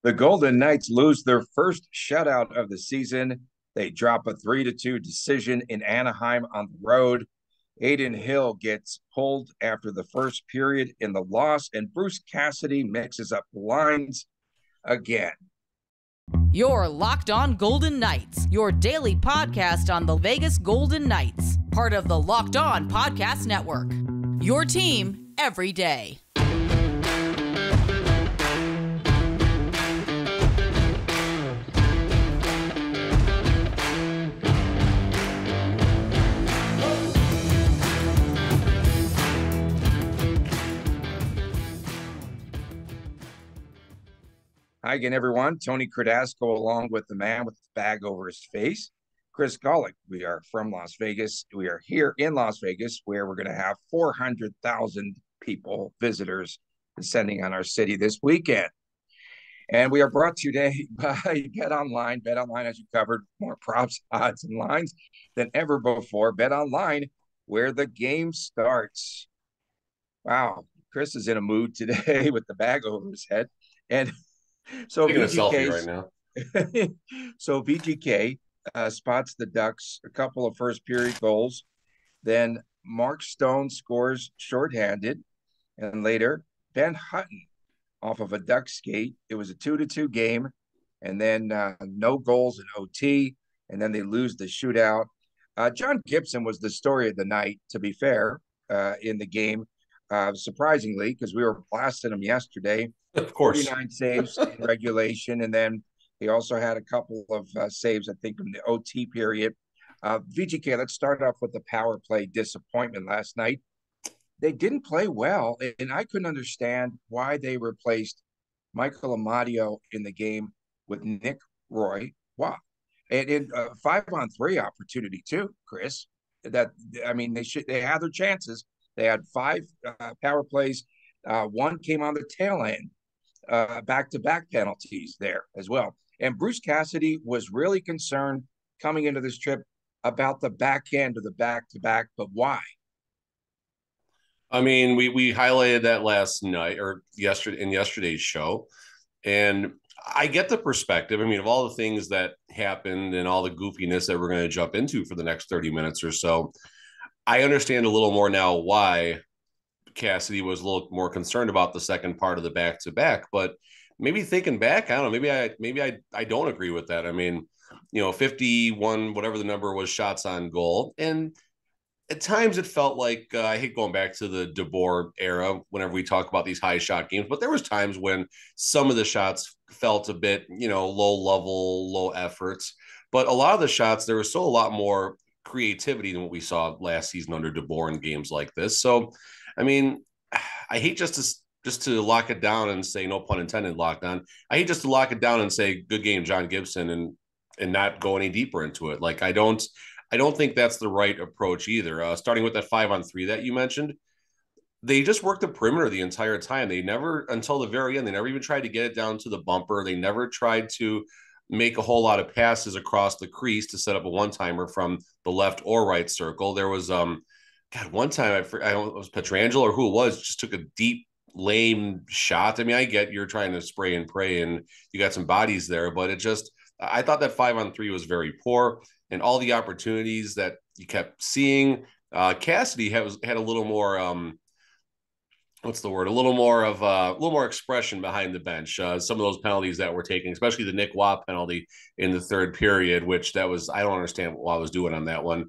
The Golden Knights lose their first shutout of the season. They drop a 3-2 decision in Anaheim on the road. Adin Hill gets pulled after the first period in the loss, and Bruce Cassidy mixes up the lines again. You're Locked On Golden Knights, your daily podcast on the Vegas Golden Knights, part of the Locked On Podcast Network. Your team every day. Hi again, everyone. Tony Cardasco along with the man with the bag over his face, Chris Golick. We are from Las Vegas. We are here in Las Vegas where we're going to have 400,000 people, visitors, descending on our city this weekend. And we are brought to you today by BetOnline. BetOnline has you covered more props, odds, and lines than ever before. BetOnline, where the game starts. Wow, Chris is in a mood today with the bag over his head. And so taking a selfie right now. So VGK spots the Ducks a couple of first period goals. Then Mark Stone scores shorthanded. And later, Ben Hutton off of a Duck skate. It was a 2-2 game. And then no goals in OT. And then they lose the shootout. John Gibson was the story of the night, to be fair, in the game. Surprisingly, because we were blasting him yesterday. Of course. 49 saves in regulation, and then he also had a couple of saves, I think, in the OT period. VGK, let's start off with the power play disappointment last night. They didn't play well, and I couldn't understand why they replaced Michael Amadio in the game with Nick Roy. Wow. And in a 5-on-3 opportunity too, Chris. That, I mean, they had their chances. They had 5 power plays. One came on the tail end. Back-to-back penalties there as well. And Bruce Cassidy was really concerned coming into this trip about the back end of the back-to-back, but why? I mean, we highlighted that last night or yesterday's show, and I get the perspective. I mean, of all the things that happened and all the goofiness that we're going to jump into for the next 30 minutes or so, I understand a little more now why Cassidy was a little more concerned about the second part of the back-to-back, but maybe thinking back, I don't know, maybe I don't agree with that. I mean, 51, whatever the number was, shots on goal. And at times it felt like, I hate going back to the DeBoer era whenever we talk about these high shot games, but there was times when some of the shots felt a bit, low level, low efforts, but a lot of the shots, there was still a lot more creativity than what we saw last season under DeBoer in games like this. So, I mean, I hate just to lock it down and say, no pun intended, lockdown. I hate just to lock it down and say, good game, John Gibson, and not go any deeper into it. Like, I don't think that's the right approach either. Starting with that 5-on-3 that you mentioned, they just worked the perimeter the entire time. They never, until the very end, they never even tried to get it down to the bumper. They never tried to make a whole lot of passes across the crease to set up a one-timer from the left or right circle. There was one time I don't know, it was Pietrangelo or who it was, just took a deep, lame shot. I mean, I get you're trying to spray and pray and you got some bodies there, but I thought that 5-on-3 was very poor, and all the opportunities that you kept seeing. Cassidy had a little more, what's the word? A little more expression behind the bench. Some of those penalties that were taken, especially the Nick Watt penalty in the third period, which I don't understand what I was doing on that one.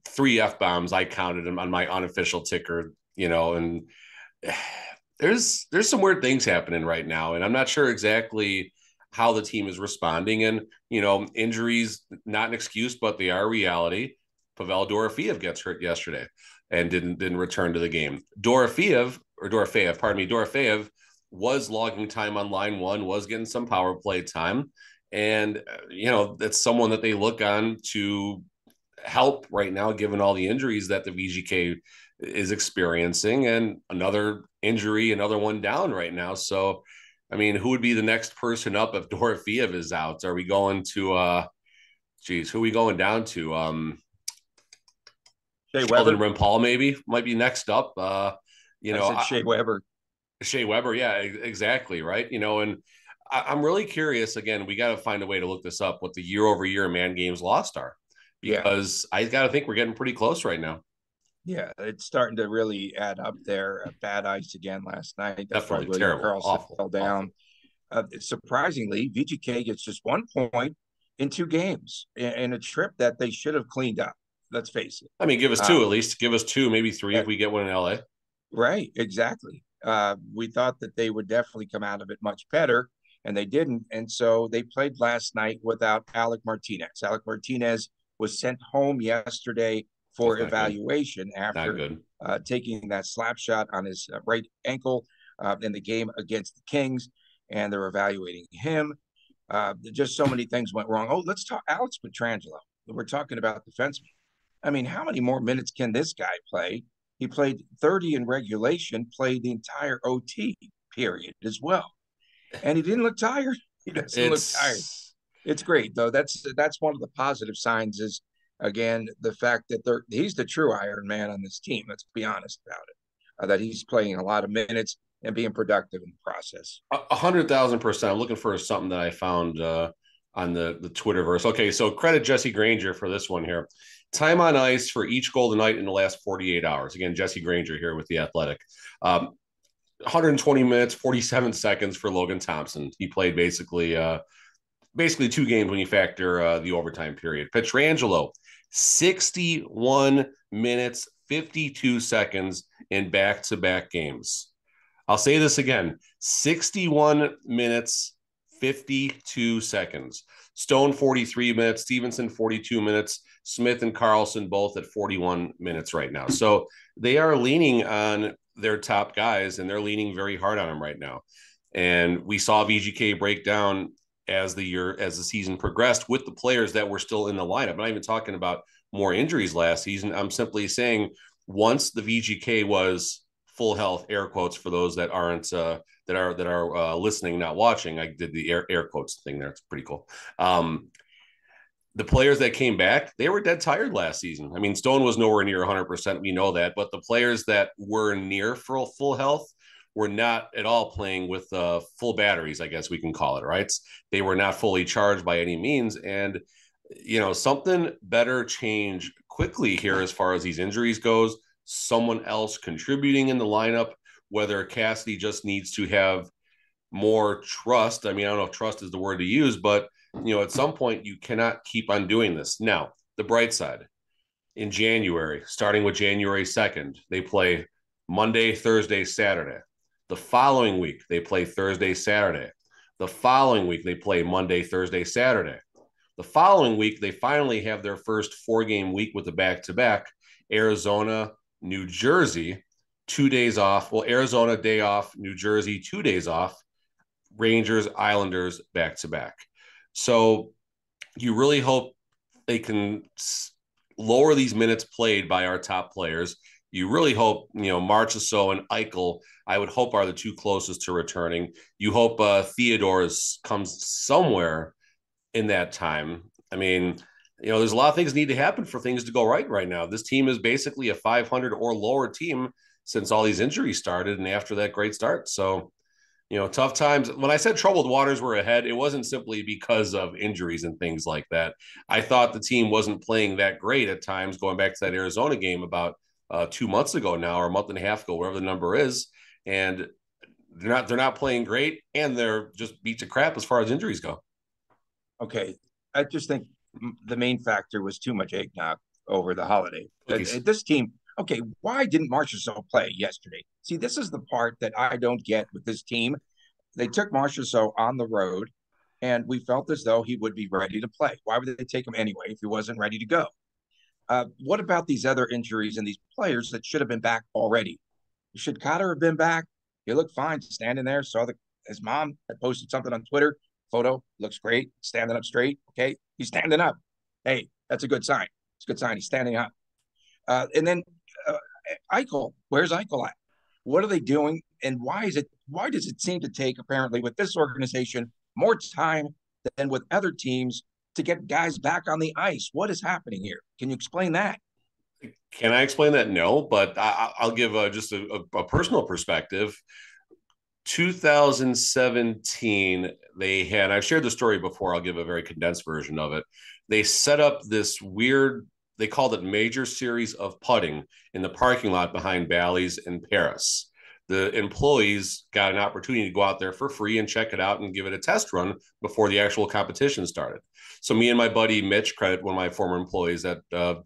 3 F-bombs, I counted them on my unofficial ticker, and there's some weird things happening right now, and I'm not sure exactly how the team is responding. And, injuries, not an excuse, but they are reality. Pavel Dorofeev gets hurt yesterday and didn't return to the game. Dorofeev was logging time on line one, was getting some power play time. And, that's someone that they look on to help right now, given all the injuries that the VGK is experiencing, and another injury, another one down right now. So, I mean, who would be the next person up if Dorofeev is out? Are we going to, who are we going down to? Sheldon Rimpal maybe might be next up. Shea Weber. Shea Weber, yeah, exactly, right. And I'm really curious. Again, we got to find a way to look this up, what the year-over-year man games lost are, because I got to think we're getting pretty close right now. Yeah, it's starting to really add up there. Bad ice again last night. That's Definitely why William terrible, Karlsson awful, fell down. Surprisingly, VGK gets just 1 point in 2 games in a trip that they should have cleaned up. Let's face it. I mean, give us two at least. Give us two, maybe three if we get one in LA. Right, exactly. We thought that they would definitely come out of it much better, and they didn't. And so they played last night without Alec Martinez. Alec Martinez was sent home yesterday for evaluation after taking that slap shot on his right ankle in the game against the Kings, and they're evaluating him. Just so many things went wrong. Oh, let's talk Alex Pietrangelo. We're talking about defensemen. I mean, how many more minutes can this guy play? He played 30 in regulation, played the entire OT period as well. And he didn't look tired. He doesn't look tired. It's great, though. That's one of the positive signs is, again, the fact that he's the true Iron Man on this team. Let's be honest about it. That he's playing a lot of minutes and being productive in the process. 100,000%. I'm looking for something that I found on the Twitterverse. Okay, so credit Jesse Granger for this one here. Time on ice for each Golden Knight in the last 48 hours. Again, Jesse Granger here with The Athletic. 120 minutes, 47 seconds for Logan Thompson. He played basically 2 games when you factor the overtime period. Pietrangelo, 61 minutes, 52 seconds in back-to-back games. I'll say this again, 61 minutes, 52 seconds. Stone, 43 minutes. Stevenson, 42 minutes. Smith and Karlsson both at 41 minutes right now. So they are leaning on their top guys, and they're leaning very hard on them right now. And we saw VGK break down as the season progressed with the players that were still in the lineup. I'm not even talking about more injuries last season. I'm simply saying once the VGK was full health, air quotes for those that aren't that are listening, not watching. I did the air quotes thing there. It's pretty cool. The players that came back, they were dead tired last season. I mean, Stone was nowhere near 100%. We know that, but the players that were near full health were not at all playing with full batteries, I guess we can call it, right? They were not fully charged by any means. And, something better change quickly here as far as these injuries goes. Someone else contributing in the lineup, whether Cassidy just needs to have more trust. I mean, I don't know if trust is the word to use, but, at some point you cannot keep on doing this. Now, the bright side, in January, starting with January 2nd, they play Monday, Thursday, Saturday. The following week, they play Thursday, Saturday. The following week, they play Monday, Thursday, Saturday. The following week, they finally have their first 4-game week with the back-to-back. Arizona, New Jersey, 2 days off. Well, Arizona, day off. New Jersey, 2 days off. Rangers, Islanders, back-to-back. So you really hope they can lower these minutes played by our top players. You really hope, Marchessault and Eichel, I would hope, are the 2 closest to returning. You hope Theodore comes somewhere in that time. I mean, there's a lot of things need to happen for things to go right now. This team is basically a 500 or lower team since all these injuries started and after that great start. So, tough times. When I said troubled waters were ahead, it wasn't simply because of injuries and things like that. I thought the team wasn't playing that great at times, going back to that Arizona game about 2 months ago now, or a month and a half ago, whatever the number is. And they're not playing great, and they're just beat to crap as far as injuries go. Okay. I just think the main factor was too much eggnog over the holiday. This team, okay, why didn't Marchessault play yesterday? See, this is the part that I don't get with this team. They took Marchessault on the road, and we felt as though he would be ready to play. Why would they take him anyway if he wasn't ready to go? What about these other injuries and these players that should have been back already? Should Cotter have been back? He looked fine standing there. Saw his mom had posted something on Twitter. Photo looks great, standing up straight. Okay, he's standing up. Hey, that's a good sign. It's a good sign. He's standing up. And then Eichel, where's Eichel at? What are they doing? And why does it seem to take, apparently, with this organization, more time than with other teams to get guys back on the ice? What is happening here? Can you explain that? Can I explain that? No, but I'll give just a personal perspective. 2017, they had, I've shared the story before, I'll give a very condensed version of it. They set up this weird, they called it major series of putting in the parking lot behind Bally's in Paris. The employees got an opportunity to go out there for free and check it out and give it a test run before the actual competition started. So me and my buddy Mitch, credit one of my former employees, that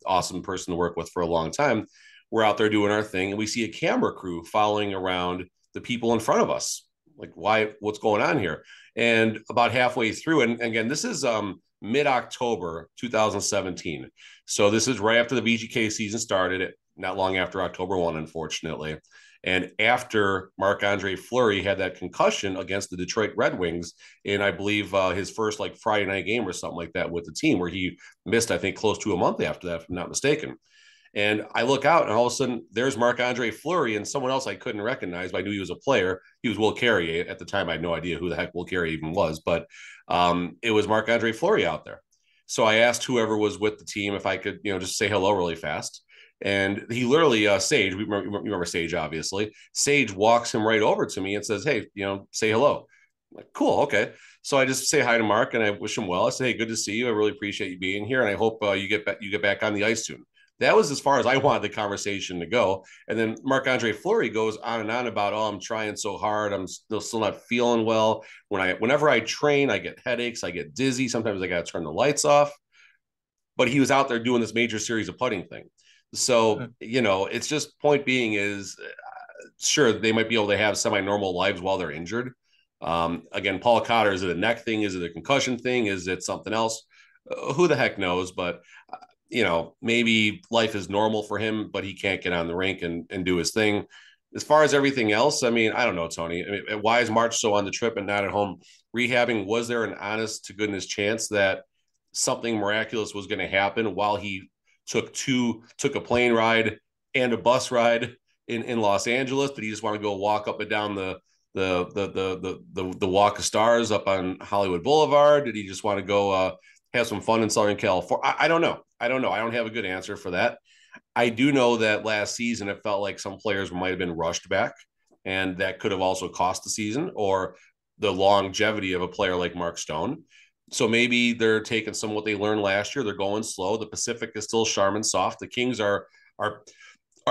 awesome person to work with for a long time, we're out there doing our thing, and we see a camera crew following around the people in front of us. Like, why? What's going on here? And about halfway through, and again, this is mid-October 2017. So this is right after the VGK season started, not long after October 1, unfortunately. And after Marc-Andre Fleury had that concussion against the Detroit Red Wings in, I believe, his first like Friday night game or something like that with the team, where he missed, I think, close to a month after that, if I'm not mistaken. And I look out, and all of a sudden, there's Marc-Andre Fleury and someone else I couldn't recognize, but I knew he was a player. He was Will Carrier. At the time, I had no idea who the heck Will Carrier even was, but it was Marc-Andre Fleury out there. So I asked whoever was with the team if I could, just say hello really fast. And he literally, Sage, we remember Sage, obviously. Sage walks him right over to me and says, "Hey, say hello." I'm like, cool, okay. So I just say hi to Mark and I wish him well. I say, "Hey, good to see you. I really appreciate you being here, and I hope you get back on the ice soon." That was as far as I wanted the conversation to go. And then Marc-Andre Fleury goes on and on about, "Oh, I'm trying so hard. I'm still not feeling well. Whenever I train, I get headaches. I get dizzy. Sometimes I got to turn the lights off." But he was out there doing this major series of putting thing. So, it's just, point being is, sure, they might be able to have semi-normal lives while they're injured. Again, Paul Cotter, is it a neck thing? Is it a concussion thing? Is it something else? Who the heck knows? But, maybe life is normal for him, but he can't get on the rink and do his thing. As far as everything else, I mean, I don't know, Tony. I mean, why is Marchessault on the trip and not at home rehabbing? Was there an honest to goodness chance that something miraculous was going to happen while he took a plane ride and a bus ride in Los Angeles? Did he just want to go walk up and down the Walk of Stars up on Hollywood Boulevard? Did he just want to go have some fun in Southern California? I don't know. I don't have a good answer for that. I do know that last season it felt like some players might have been rushed back, and that could have also cost the season or the longevity of a player like Mark Stone. So maybe they're taking some of what they learned last year. They're going slow. The Pacific is still Charmin soft. The Kings are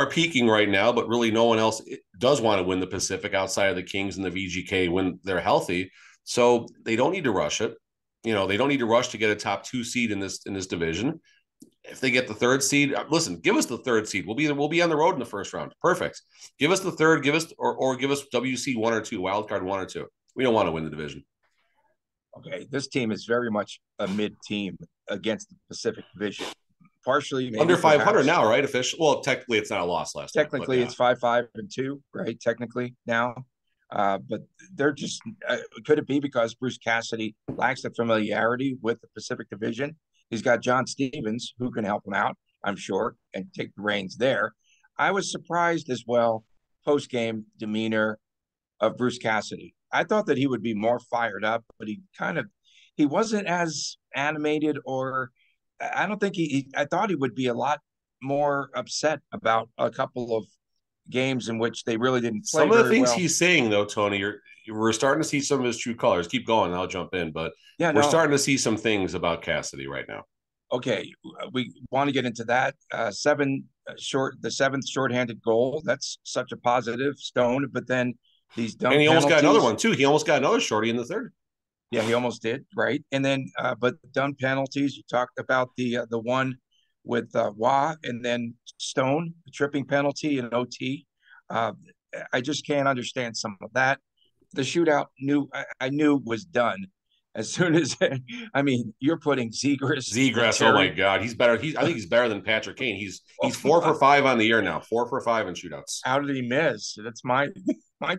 peaking right now, but really no one else does want to win the Pacific outside of the Kings and the VGK when they're healthy. So they don't need to rush it. They don't need to rush to get a top 2 seed in this division. If they get the 3rd seed, listen, give us the 3rd seed. We'll be on the road in the first round. Perfect. Give us the 3rd. Give us WC 1 or 2, wild card 1 or 2. We don't want to win the division. Okay, this team is very much a mid team against the Pacific Division. Partially under 500 now, right? Official. Well, technically, it's not a loss last. Technically, it's 5-5-2, right? Technically now, but they're just. Could it be because Bruce Cassidy lacks the familiarity with the Pacific Division? He's got John Stevens who can help him out, I'm sure, and take the reins there. I was surprised as well post game demeanor of Bruce Cassidy. I thought that he would be more fired up, but he wasn't as animated, or I don't think I thought he would be a lot more upset about a couple of games in which they really didn't play. Some of the things he's saying, though, Tony, we're starting to see some of his true colors. Keep going, I'll jump in, but we're starting to see some things about Cassidy right now. Okay, we want to get into that. The 7th shorthanded goal. That's such a positive, Stone, but then these dumb and he penalties. Almost got another one too. He almost got another shorty in the 3rd. Yeah, he almost did, right? And then, but dumb penalties. You talked about the one with Wah, and then Stone, the tripping penalty and OT. I just can't understand some of that. The shootout I knew was done as soon as. I mean, you're putting Zegras. Oh my God, he's better. I think he's better than Patrick Kane. He's 4 for 5 on the year now. 4 for 5 in shootouts. How did he miss? That's my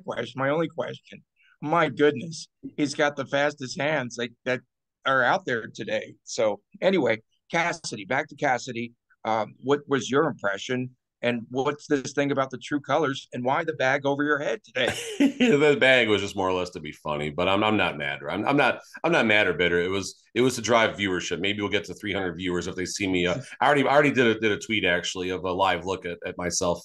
question. My only question. My goodness, he's got the fastest hands that are out there today. So anyway, Cassidy, back to Cassidy. What was your impression? And what's this thing about the true colors, and why the bag over your head today? The bag was just more or less to be funny, but I'm not mad. I'm not mad or bitter. It was to drive viewership. Maybe we'll get to 300 viewers if they see me. I already did a tweet actually of a live look at myself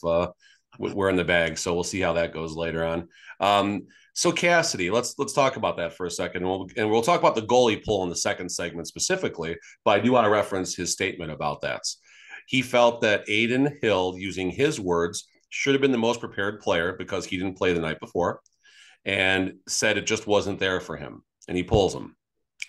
wearing the bag. So we'll see how that goes later on. So Cassidy, let's talk about that for a second, and we'll talk about the goalie pull in the second segment specifically. But I do want to reference his statement about that. He felt that Adin Hill, using his words, should have been the most prepared player because he didn't play the night before, and said it just wasn't there for him, and he pulls him.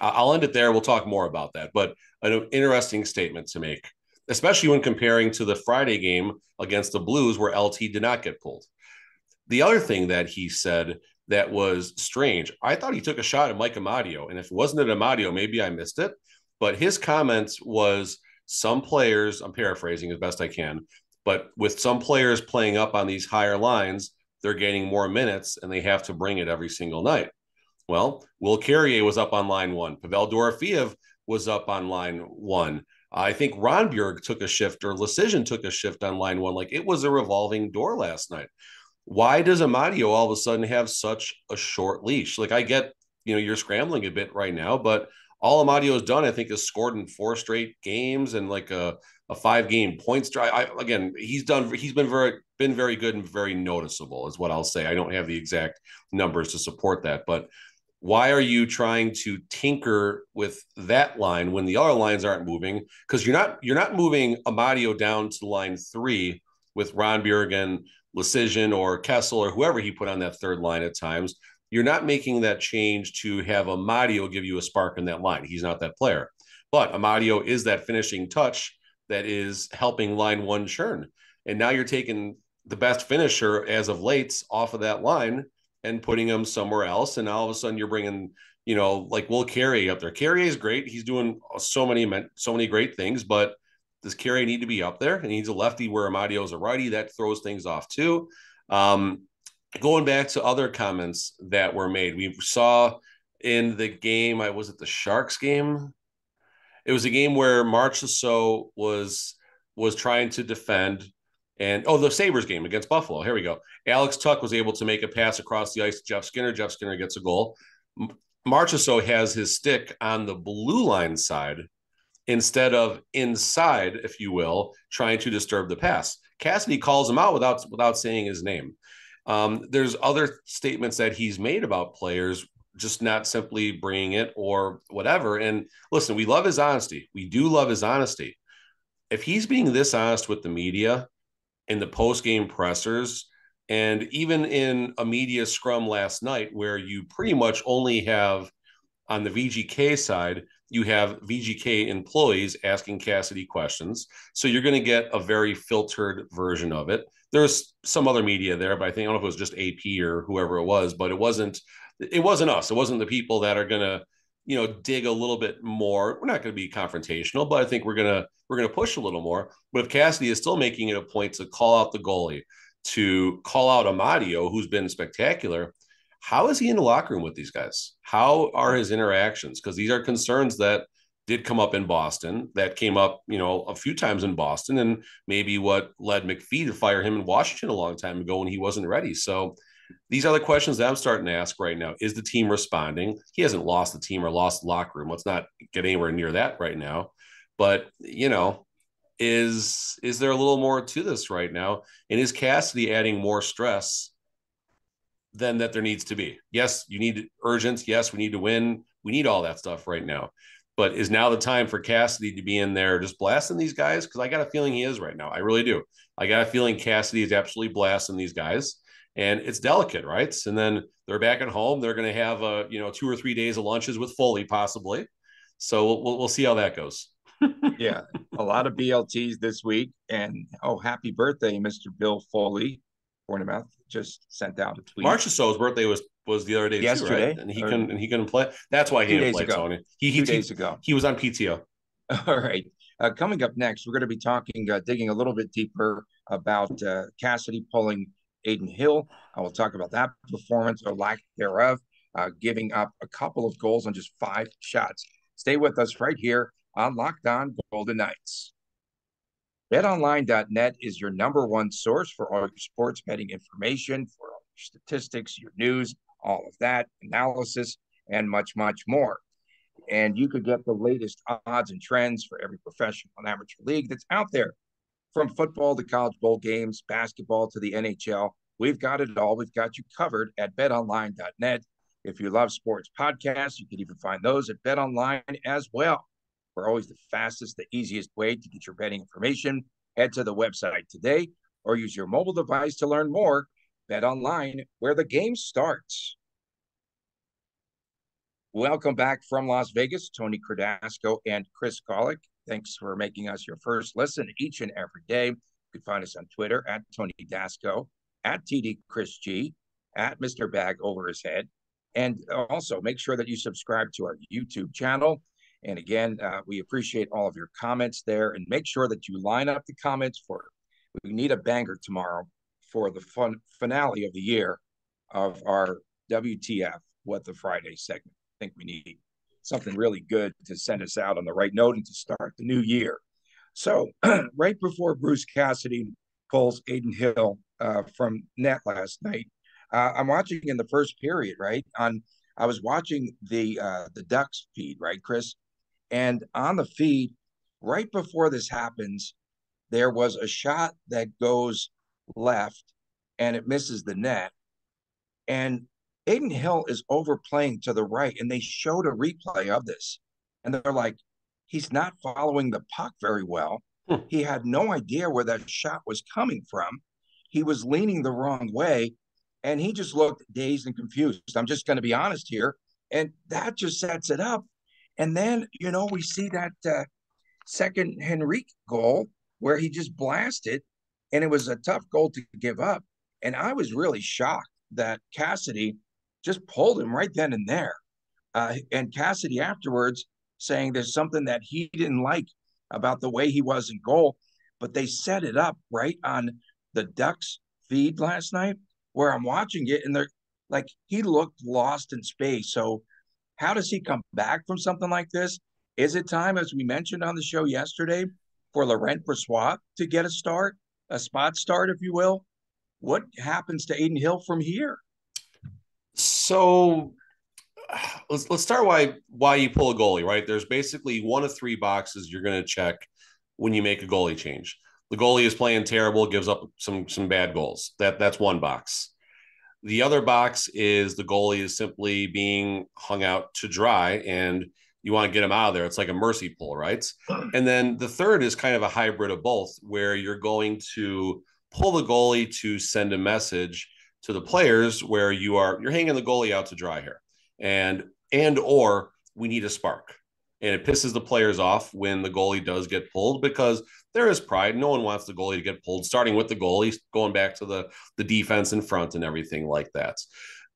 I'll end it there. We'll talk more about that, but an interesting statement to make, especially when comparing to the Friday game against the Blues where LT did not get pulled. The other thing that he said that was strange, I thought he took a shot at Mike Amadio, and if it wasn't at Amadio, maybe I missed it, but his comments was some players, I'm paraphrasing as best I can, but with some players playing up on these higher lines, they're gaining more minutes and they have to bring it every single night. Well, Will Carrier was up on line one. Pavel Dorofeev was up on line one. I think Ronbjerg took a shift, or Lecision took a shift on line one. Like, it was a revolving door last night. Why does Amadio all of a sudden have such a short leash? Like, I get, you're scrambling a bit right now, but all Amadio's done, I think, is scored in 4 straight games and like a 5-game points drive. Again, he's been very good and very noticeable is what I'll say. I don't have the exact numbers to support that, but why are you trying to tinker with that line when the other lines aren't moving? Because you're not moving Amadio down to line 3 with Ron Bjergen, Lecision, or Kessel, or whoever he put on that third line at times. You're not making that change to have Amadio give you a spark in that line. He's not that player. But Amadio is that finishing touch that is helping line one churn. And now you're taking the best finisher as of late off of that line and putting him somewhere else. And all of a sudden you're bringing, like Will Carrier up there. Carrier is great. He's doing so many great things, but does Carrier need to be up there? And he's a lefty where Amadio's a righty. That throws things off too. Going back to other comments that were made, we saw in the game, was it the Sharks game? It was a game where Marchessault was trying to defend, and the Sabres game against Buffalo. Here we go. Alex Tuck was able to make a pass across the ice to Jeff Skinner. Jeff Skinner gets a goal. Marchessault has his stick on the blue line side instead of inside, if you will, trying to disturb the pass. Cassidy calls him out without saying his name. There's other statements that he's made about players just not simply bringing it or whatever. And listen, we love his honesty. We do love his honesty. If he's being this honest with the media in the post-game pressers, and even in a media scrum last night where you pretty much only have, on the VGK side, you have VGK employees asking Cassidy questions. So you're going to get a very filtered version of it. There's some other media there, but I don't know if it was just AP or whoever it was, but it wasn't us. It wasn't the people that are going to, dig a little bit more. We're not going to be confrontational, but I think we're going to push a little more. But if Cassidy is still making it a point to call out the goalie, to call out Amadio, who's been spectacular, how is he in the locker room with these guys? How are his interactions? Because these are concerns that did come up in Boston, that came up, a few times in Boston, and maybe what led McPhee to fire him in Washington a long time ago when he wasn't ready. So these are the questions that I'm starting to ask right now. Is the team responding? He hasn't lost the team or lost the locker room. Let's not get anywhere near that right now. But, is there a little more to this right now? And is Cassidy adding more stress than that there needs to be? Yes, you need urgency. Yes, we need to win. We need all that stuff right now. But is now the time for Cassidy to be in there just blasting these guys? Because I got a feeling he is right now. I really do. I got a feeling Cassidy is absolutely blasting these guys. And it's delicate, right? And then they're back at home. They're going to have 2 or 3 days of lunches with Foley, possibly. So we'll see how that goes. Yeah, a lot of BLTs this week. And happy birthday, Mr. Bill Foley. Bournemouth just sent out a tweet. Marchessault's birthday was the other day yesterday, too, right? And he couldn't play. That's why he didn't play, Tony. 2 days ago. He was on PTO. All right. Coming up next, we're going to be talking, digging a little bit deeper about Cassidy pulling Adin Hill. I will talk about that performance or lack thereof, giving up a couple of goals on just 5 shots. Stay with us right here on Locked On Golden Knights. BetOnline.net is your #1 source for all your sports betting information, for all your statistics, your news, all of that, analysis, and much, much more. And you could get the latest odds and trends for every professional and amateur league that's out there. From football to college bowl games, basketball to the NHL, we've got it all. We've got you covered at betonline.net. If you love sports podcasts, you can even find those at BetOnline as well. We're always the fastest, the easiest way to get your betting information. Head to the website today or use your mobile device to learn more. BetOnline, where the game starts. Welcome back from Las Vegas, Tony Cardasco and Chris Golick. Thanks for making us your first listen each and every day. You can find us on Twitter at Tony Dasco, at TD Chris G, at Mr. Bag Over His Head. And also make sure that you subscribe to our YouTube channel. And again, we appreciate all of your comments there. And make sure that you line up the comments we need a banger tomorrow for the finale of the year of our WTF, What the Friday segment. I think we need something really good to send us out on the right note and to start the new year. So right before Bruce Cassidy pulls Adin Hill from net last night, I'm watching in the first period, right? I was watching the Ducks feed, right, Chris? And on the feed, right before this happens, there was a shot that goes left and it misses the net. And Adin Hill is overplaying to the right, and they showed a replay of this. And they're like, he's not following the puck very well. He had no idea where that shot was coming from. He was leaning the wrong way. And he just looked dazed and confused. I'm just going to be honest here. And that just sets it up. And then, we see that second Henrique goal where he just blasted. And it was a tough goal to give up. And I was really shocked that Cassidy just pulled him right then and there. And Cassidy afterwards saying there's something that he didn't like about the way he was in goal. But they set it up right on the Ducks feed last night, where I'm watching it, and they're like, he looked lost in space. So how does he come back from something like this? Is it time, as we mentioned on the show yesterday, for Laurent Brossoit to get a spot start, if you will? What happens to Adin Hill from here? So let's start why you pull a goalie, right? There's basically one of three boxes you're going to check when you make a goalie change. The goalie is playing terrible, gives up some bad goals. That's one box. The other box is the goalie is simply being hung out to dry, and you want to get him out of there. It's like a mercy pull, right? And then the third is kind of a hybrid of both, where you're going to pull the goalie to send a message to the players where you're hanging the goalie out to dry here, and or we need a spark. And it pisses the players off when the goalie does get pulled, because there is pride. No one wants the goalie to get pulled, starting with the goalie, going back to the defense in front and everything like that.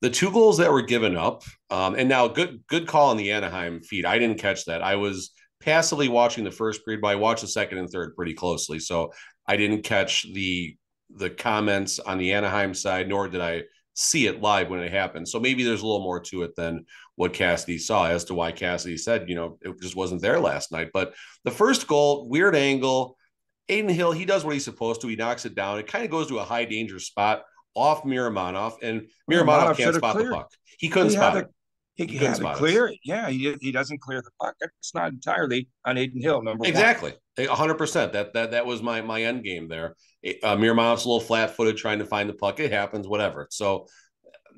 The two goals that were given up, and now good call on the Anaheim feed. I didn't catch that. I was passively watching the first period, but I watched the second and third pretty closely. So I didn't catch the comments on the Anaheim side, nor did I see it live when it happened. So maybe there's a little more to it than what Cassidy saw as to why Cassidy said, it just wasn't there last night. But the first goal, weird angle, Adin Hill, he does what he's supposed to. He knocks it down. It kind of goes to a high danger spot off Miromanov, and Miromanov can't spot the puck. He couldn't spot it. He had to clear it. Yeah, he doesn't clear the puck. It's not entirely on Adin Hill, number one. Exactly. 100%. That was my end game there. Miromanov's a little flat-footed trying to find the puck. It happens, whatever. So,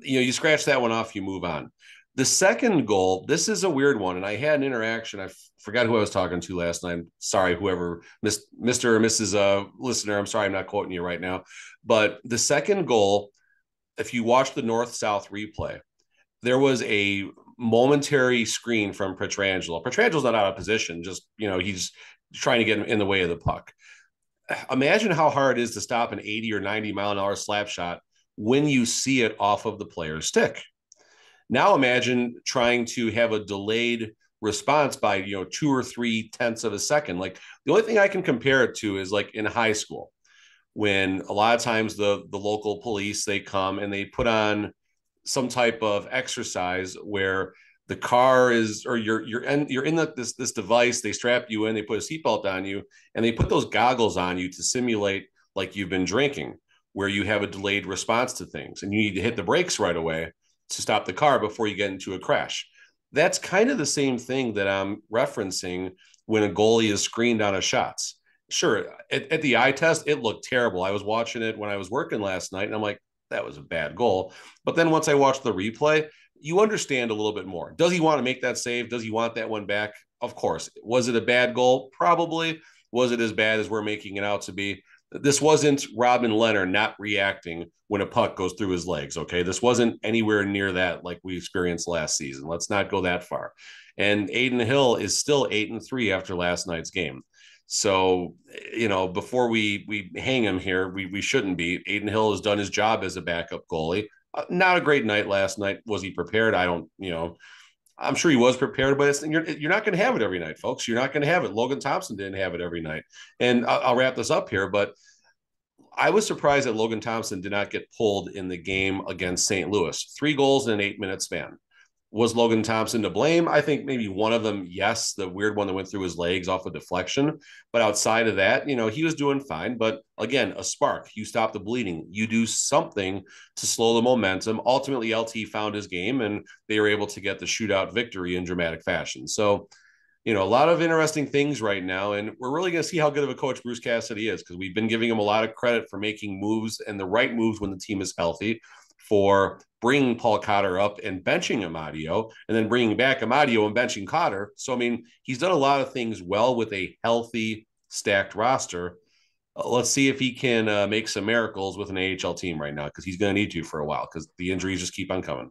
you scratch that one off, you move on. The second goal, this is a weird one, and I had an interaction. I forgot who I was talking to last night. Sorry, whoever, Mr. or Mrs. Listener, I'm sorry I'm not quoting you right now. But the second goal, if you watch the north-south replay, there was a momentary screen from Pietrangelo. Pietrangelo's not out of position, just, he's trying to get in the way of the puck. Imagine how hard it is to stop an 80 or 90 mile an hour slap shot when you see it off of the player's stick. Now imagine trying to have a delayed response by 2 or 3 tenths of a second. Like, the only thing I can compare it to is like in high school, when a lot of times the local police, they come and they put on some type of exercise where the car is, or you're in this device, they strap you in, they put a seatbelt on you, and they put those goggles on you to simulate like you've been drinking, where you have a delayed response to things and you need to hit the brakes right away to stop the car before you get into a crash. That's kind of the same thing that I'm referencing when a goalie is screened on a shots. Sure, at the eye test, it looked terrible. I was watching it when I was working last night, and I'm like, that was a bad goal. But then once I watched the replay, you understand a little bit more. Does he want to make that save? Does he want that one back? Of course. Was it a bad goal? Probably. Was it as bad as we're making it out to be? This wasn't Robin Leonard not reacting when a puck goes through his legs, okay? This wasn't anywhere near that like we experienced last season. Let's not go that far. And Adin Hill is still 8-3 after last night's game. So, before we hang him here, we shouldn't be. Adin Hill has done his job as a backup goalie. Not a great night last night. Was he prepared? I'm sure he was prepared, but you're not going to have it every night, folks. You're not going to have it. Logan Thompson didn't have it every night. And I'll wrap this up here, but I was surprised that Logan Thompson did not get pulled in the game against St. Louis. 3 goals in an 8-minute span. Was Logan Thompson to blame? I think maybe one of them, yes, the weird one that went through his legs off a deflection. But outside of that, he was doing fine. But again, a spark. You stop the bleeding. You do something to slow the momentum. Ultimately, LT found his game, and they were able to get the shootout victory in dramatic fashion. So, a lot of interesting things right now. And we're really going to see how good of a coach Bruce Cassidy is, because we've been giving him a lot of credit for making moves and the right moves when the team is healthy, for bringing Paul Cotter up and benching Amadio, and then bringing back Amadio and benching Cotter. So, he's done a lot of things well with a healthy, stacked roster. Let's see if he can make some miracles with an AHL team right now, because he's going to need to for a while, because the injuries just keep on coming.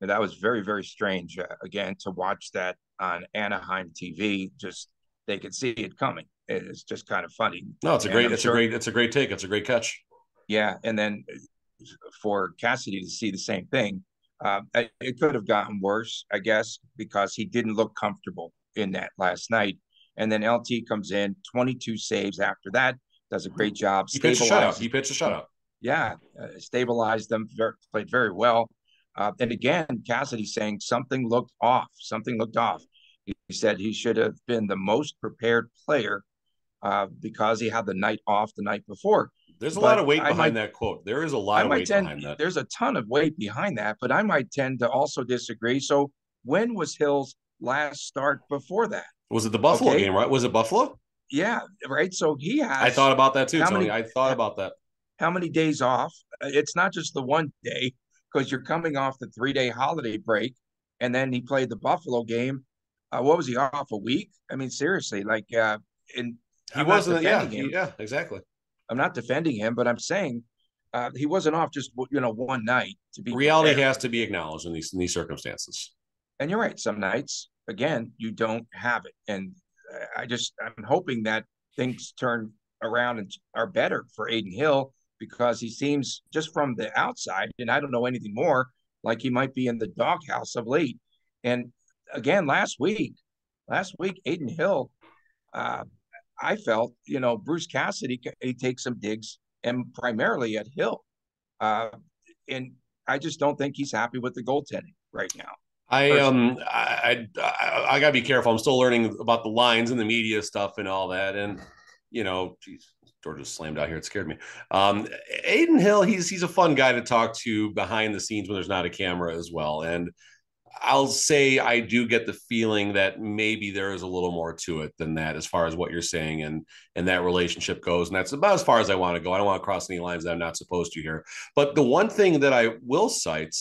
And that was very, very strange, again, to watch that on Anaheim TV. Just they could see it coming. It's just kind of funny. No, it's a great take. It's a great catch. Yeah, and then for Cassidy to see the same thing, it could have gotten worse, I guess, because he didn't look comfortable in that last night. And then LT comes in, 22 saves after that, does a great job. He pitched a shutout. Yeah, stabilized them, played very well. And again, Cassidy saying something looked off. He said he should have been the most prepared player because he had the night off the night before. There's a lot of weight behind that quote. There is a lot of weight behind that. There's a ton of weight behind that, but I might tend to also disagree. So when was Hill's last start before that? Was it the Buffalo game, right? Was it Buffalo? Yeah, right. So he has. I thought about that too, Tony. I thought about that. How many days off? It's not just the one day, because you're coming off the 3-day holiday break, and then he played the Buffalo game. What was he off, a week? Seriously, he wasn't. Yeah, exactly. I'm not defending him, but I'm saying he wasn't off just one night. To be reality prepared. has to be acknowledged in these circumstances. And you're right. Some nights, again, you don't have it, and I'm hoping that things turn around and are better for Adin Hill, because he seems, just from the outside, and I don't know anything more, like he might be in the doghouse of late. And again, last week, Adin Hill, I felt, Bruce Cassidy, he takes some digs, and primarily at Hill. And I just don't think he's happy with the goaltending right now. I gotta be careful. I'm still learning about the lines and the media stuff and all that. And, geez, door just slammed out here. It scared me. Adin Hill, he's a fun guy to talk to behind the scenes when there's not a camera as well. And I'll say I do get the feeling that maybe there is a little more to it than that, as far as what you're saying and that relationship goes. And that's about as far as I want to go. I don't want to cross any lines that I'm not supposed to here. But the one thing that I will cite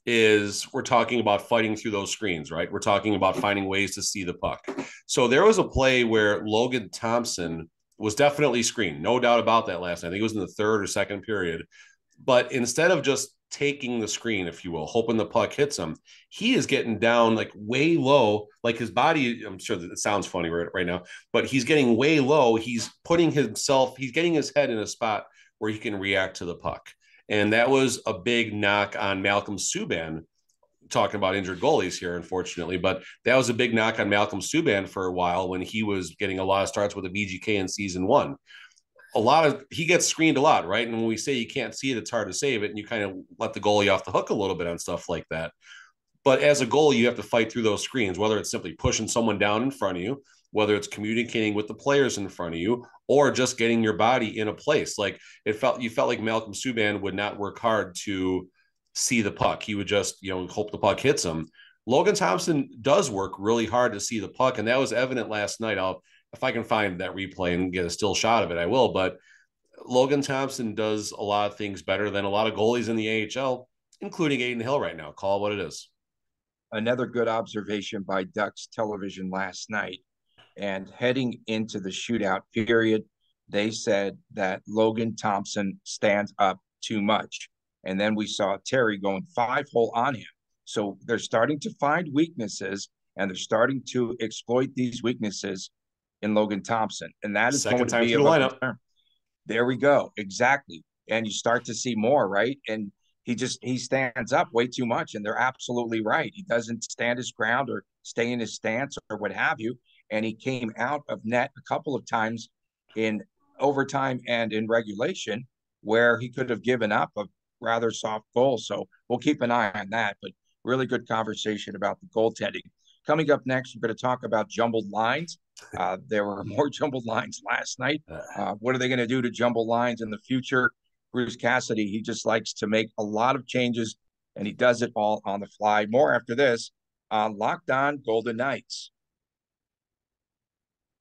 is we're talking about fighting through those screens, right? We're talking about finding ways to see the puck. So there was a play where Logan Thompson was definitely screened. No doubt about that last night. I think it was in the third or second period. But instead of just taking the screen, if you will, hoping the puck hits him, he is getting down like way low, like his body. I'm sure that it sounds funny right now, but he's getting way low. He's getting his head in a spot where he can react to the puck. And that was a big knock on Malcolm Subban, talking about injured goalies here, unfortunately, but that was a big knock on Malcolm Subban for a while when he was getting a lot of starts with the VGK in season 1. He gets screened a lot, right? And when we say you can't see it, it's hard to save it, and you kind of let the goalie off the hook a little bit on stuff like that. But as a goalie, you have to fight through those screens, whether it's simply pushing someone down in front of you, whether it's communicating with the players in front of you, or just getting your body in a place. Like you felt like Malcolm Subban would not work hard to see the puck. He would just, hope the puck hits him. Logan Thompson does work really hard to see the puck, and that was evident last night. If I can find that replay and get a still shot of it, I will. But Logan Thompson does a lot of things better than a lot of goalies in the AHL, including Adin Hill right now. Call it what it is. Another good observation by Ducks television last night. And heading into the shootout period, they said that Logan Thompson stands up too much. And then we saw Terry going 5-hole on him. So they're starting to find weaknesses, and they're starting to exploit these weaknesses in Logan Thompson. And that is going to be a concern. There we go. Exactly. And you start to see more, right? And he stands up way too much, and they're absolutely right. He doesn't stand his ground or stay in his stance or what have you. And he came out of net a couple of times in overtime and in regulation where he could have given up a rather soft goal. So we'll keep an eye on that. But really good conversation about the goaltending. Coming up next, we're going to talk about jumbled lines. There were more jumbled lines last night. What are they going to do to jumble lines in the future? Bruce Cassidy, he just likes to make a lot of changes, and he does it all on the fly. More after this on Locked On Golden Knights.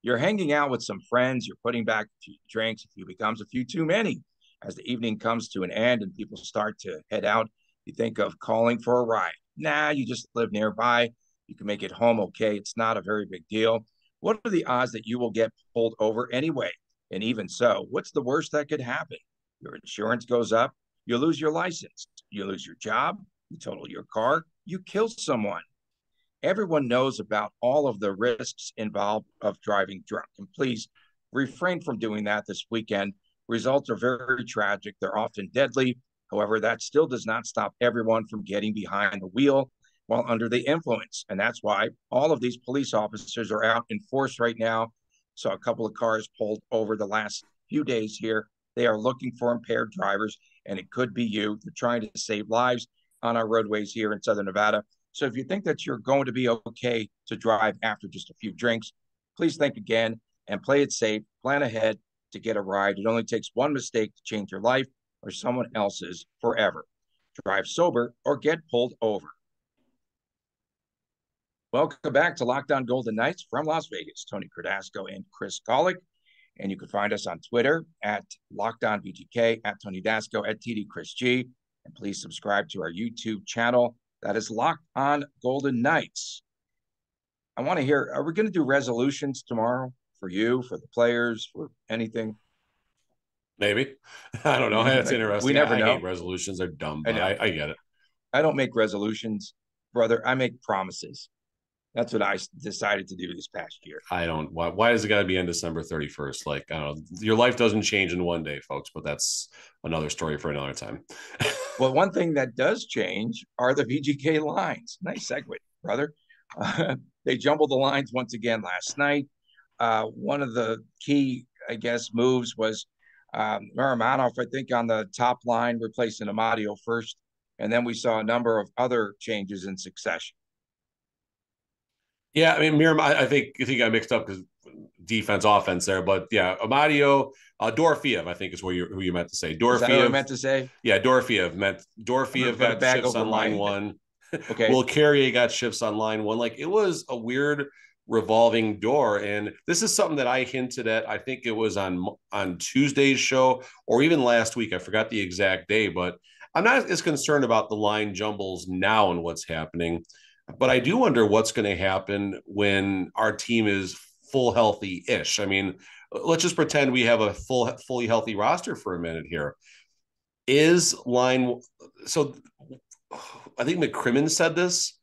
You're hanging out with some friends. You're putting back a few drinks. A few becomes a few too many. As the evening comes to an end and people start to head out, you think of calling for a ride. Nah, you just live nearby. You can make it home okay. It's not a very big deal. What are the odds that you will get pulled over anyway? And even so, what's the worst that could happen? Your insurance goes up. You lose your license. You lose your job. You total your car. You kill someone. Everyone knows about all of the risks involved of driving drunk. And please refrain from doing that this weekend. Results are very tragic. They're often deadly. However, that still does not stop everyone from getting behind the wheel while under the influence. And that's why all of these police officers are out in force right now. Saw a couple of cars pulled over the last few days here. They are looking for impaired drivers, and it could be you. They're trying to save lives on our roadways here in Southern Nevada. So if you think that you're going to be okay to drive after just a few drinks, please think again and play it safe. Plan ahead to get a ride. It only takes one mistake to change your life or someone else's forever. Drive sober or get pulled over. Welcome back to Locked On Golden Knights from Las Vegas. Tony Cardasco and Chris Golick. And you can find us on Twitter at LockedOnVGK, at Tony Dasco, at TDChrisG. And please subscribe to our YouTube channel. That is Locked On Golden Knights. I want to hear, are we going to do resolutions tomorrow for you, for the players, for anything? Maybe. I don't know. That's interesting. We never know. I hate resolutions. They're dumb, but I get it. I don't make resolutions, brother. I make promises. That's what I decided to do this past year. I don't. Why does it got to be on December 31st? Like, I don't know. Your life doesn't change in one day, folks, but that's another story for another time. Well, one thing that does change are the VGK lines. Nice segue, brother. They jumbled the lines once again last night. One of the key, I guess, moves was Maramanov, I think, on the top line, replacing Amadio first. And then we saw a number of other changes in succession. Yeah, I mean, Miram, I think you got mixed up because defense, offense there, but yeah, Amadio, Dorofeev, I think is who you meant to say. Dorofeev, is that what I meant to say? Yeah, Dorofeev got shifts on line one. Okay. Will Carrier got shifts on line one. Like, it was a weird revolving door, and this is something that I hinted at. I think it was on Tuesday's show or even last week. I forgot the exact day, but I'm not as concerned about the line jumbles now and what's happening. But I do wonder what's going to happen when our team is full healthy-ish. I mean, let's just pretend we have a fully healthy roster for a minute here. Is line – so I think McCrimmon said this.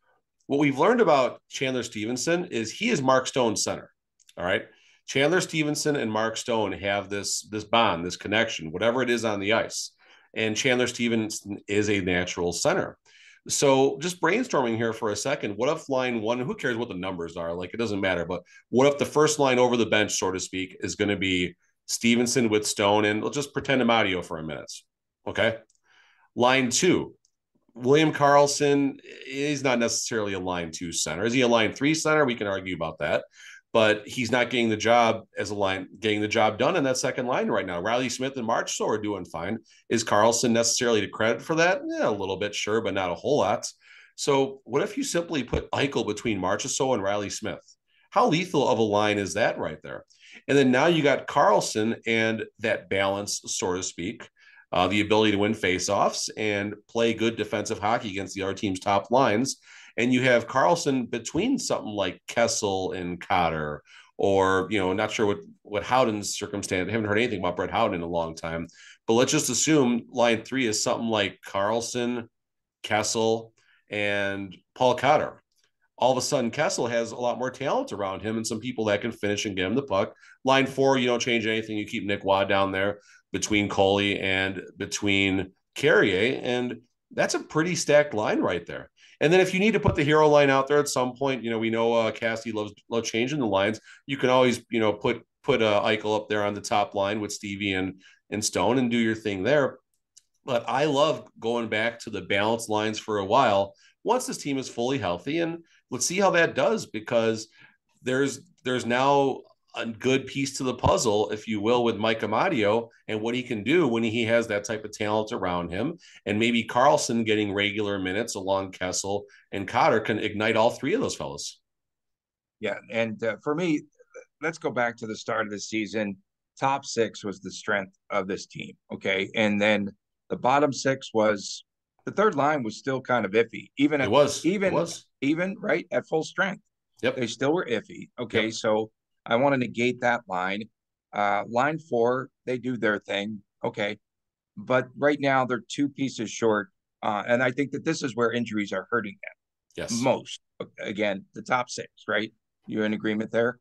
What we've learned about Chandler Stevenson is he is Mark Stone's center, all right? Chandler Stevenson and Mark Stone have this bond, this connection, whatever it is on the ice. And Chandler Stevenson is a natural center. So just brainstorming here for a second, what if line one, who cares what the numbers are? Like, it doesn't matter. But what if the first line over the bench, so to speak, is going to be Stevenson with Stone, and let's just pretend Amadio for a minute. Okay. Line two, William Karlsson is not necessarily a line two center. Is he a line three center? We can argue about that. But he's not getting the job done in that second line right now. Riley Smith and Marchessault are doing fine. Is Karlsson necessarily to credit for that? Yeah, a little bit, sure, but not a whole lot. So what if you simply put Eichel between Marchessault and Riley Smith? How lethal of a line is that right there? And then now you got Carlson and that balance, so to speak, the ability to win faceoffs and play good defensive hockey against the other team's top lines. And you have Carlson between something like Kessel and Cotter, or, not sure what Howden's circumstance. I haven't heard anything about Brett Howden in a long time, but let's just assume line 3 is something like Carlson, Kessel, and Paul Cotter. All of a sudden, Kessel has a lot more talent around him and some people that can finish and get him the puck. Line 4, you don't change anything. You keep Nick Waugh down there between Coley and between Carrier, and that's a pretty stacked line right there. And then if you need to put the hero line out there at some point, we know Cassidy loves changing the lines. You can always, put Eichel up there on the top line with Stevie and Stone and do your thing there. But I love going back to the balanced lines for a while once this team is fully healthy, and let's see how that does, because there's now a good piece to the puzzle, if you will, with Mike Amadio and what he can do when he has that type of talent around him. And maybe Carlson getting regular minutes along Kessel and Cotter can ignite all three of those fellas. Yeah, and for me, let's go back to the start of the season. Top 6 was the strength of this team, okay? And then the bottom 6 was the third line was still kind of iffy. Even right at full strength. Yep. They still were iffy. Okay, yep. So I want to negate that line. Line 4, they do their thing. Okay. But right now they're 2 pieces short. And I think that this is where injuries are hurting them. Yes. Most. Again, the top 6, right? You're in agreement there?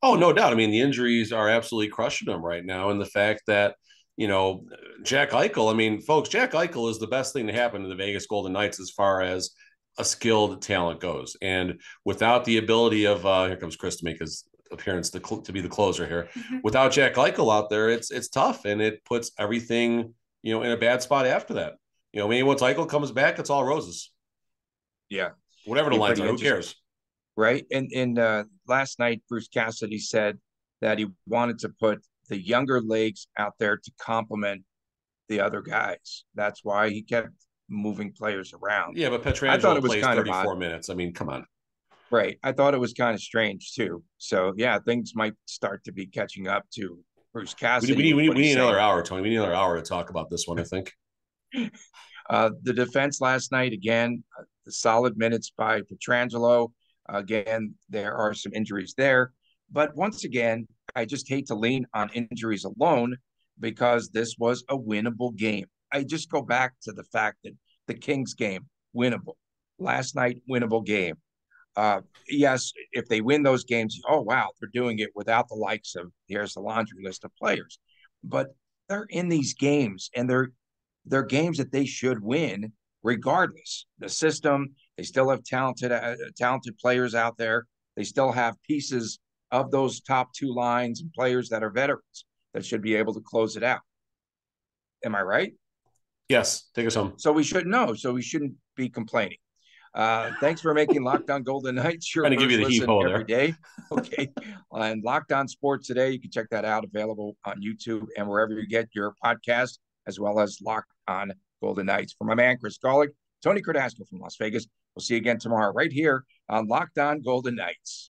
Oh, no doubt. I mean, the injuries are absolutely crushing them right now. And the fact that, Jack Eichel, folks, Jack Eichel is the best thing to happen to the Vegas Golden Knights as far as a skilled talent goes. And without the ability of, here comes Chris to make his appearance to be the closer here. Without Jack Eichel out there, it's tough, and it puts everything, in a bad spot after that. Maybe once Eichel comes back, it's all roses. Yeah. Whatever the lines are, who cares? Right. And last night, Bruce Cassidy said that he wanted to put the younger legs out there to complement the other guys. That's why he kept moving players around. Yeah, but Pietrangelo plays 34 minutes. Come on. Right. I thought it was kind of strange too. So yeah, things might start to be catching up to Bruce Cassidy. We need another hour, Tony. We need another hour to talk about this one, I think. The defense last night, again, the solid minutes by Pietrangelo. Again, there are some injuries there. But once again, I just hate to lean on injuries alone because this was a winnable game. I just go back to the fact that the Kings game, winnable. Last night, winnable game. Yes, if they win those games, oh, wow, they're doing it without the likes of, here's the laundry list of players. But they're in these games, and they're games that they should win regardless. The system, they still have talented players out there. They still have pieces of those top 2 lines and players that are veterans that should be able to close it out. Am I right? Yes. Take us home. So we should know. So we shouldn't be complaining. Thanks for making Locked On Golden Knights your first listen every day. Okay. And Locked On Sports Today, you can check that out, available on YouTube and wherever you get your podcast, as well as Locked On Golden Knights. For my man, Chris Golick, Tony Cardasco from Las Vegas. We'll see you again tomorrow right here on Locked On Golden Knights.